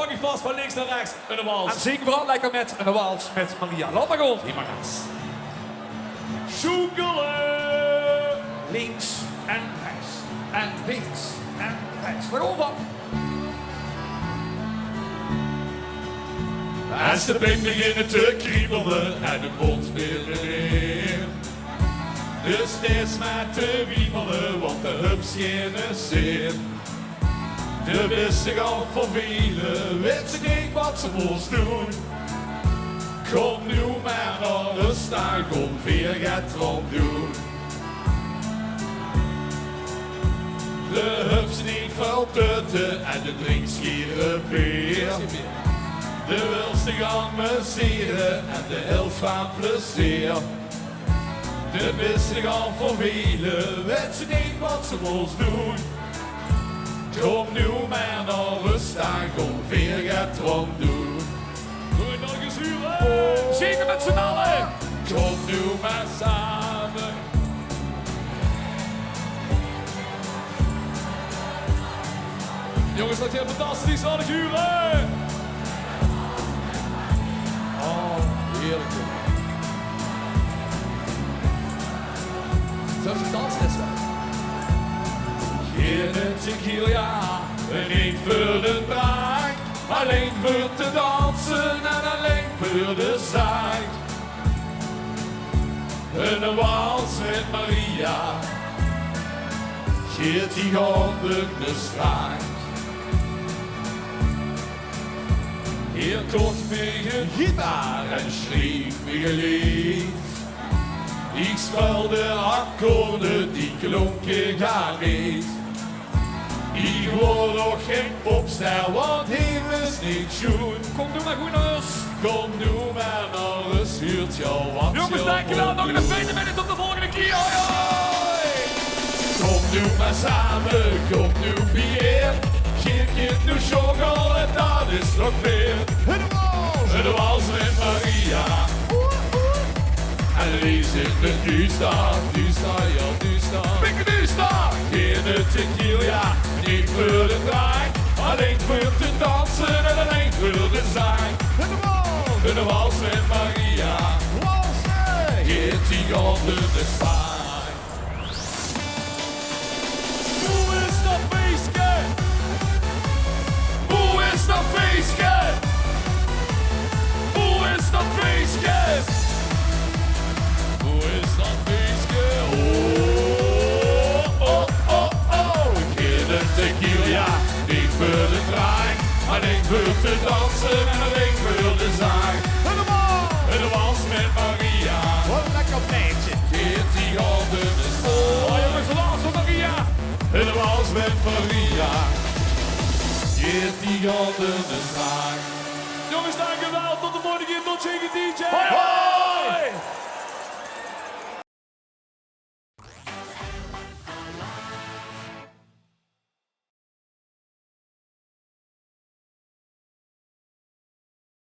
pak je vast van links naar rechts. En een wals. En zing vooral lekker met een wals met Maria. Laat maar gewoon. Hier maar eens. Zoekelen. Links en rechts. En links en rechts. Waarom van? Als de been beginnen te kriebelen en de mond weer weer. Dus steeds maar te wiemelen, want de hups geen zeer. De beste gaan voor velen, weet ze niet wat ze moest doen. Kom nu maar naar de stad, kom veel gaat rond doen. De hups niet vertutten en de drinks gieren beer. De wilste gaan masseren en de helft van plezier. De beste gaan voor velen, weet ze niet wat ze moest doen. Kom nu maar naar rust aan, kom veel gaat rond doen. Doe je nog eens huren? Zingen met z'n allen. Kom nu maar samen. Jongens, dat je fantastisch aan het huren. Oh, heerlijk. Zo is het dansles wel. Geen tequila, niet voor de drank. Alleen voor te dansen en alleen voor de zang. Een wals met Maria. Geert die handen de straat. Hier kocht me een gitaar en schreef me een lied. Ik speelde akkoorden die klonken gaan niet. Ik word nog geen popster, want hij is niet schoon. Kom nu maar goed naar huis. Kom nu maar naar huis, huurt jou wat je Jongens, dankjewel. Nog een fijne middag tot de volgende keer. Hoi, hoi. Kom nu maar samen, kom nu bier. Geef nu chocolade, dat is nog meer. De wals met Maria. En lees in de duister, ja duister. Pikken nu staan. Geen tequila, niet voor de draai. Alleen voor te dansen en alleen voor de zang. De wals met Maria. Geert die handen de spaar. Hoe is dat feestje? Hoe is dat feestje? Hoe is dat feestje? Hoe is dat feestje? Oh, oh, oh, oh. Geen tequila, niet voor de draai. Alleen voor te dansen en alleen voor de zang. En de wals met Maria. Wat een lekker meisje. Geert die handen de spoor. Oh jongens, de wals van Maria. En de wals met Maria. Geert die handen de zang. Jongens, dankjewel. Tot de volgende keer. Tot Shakin DJ. Hoi, hoi.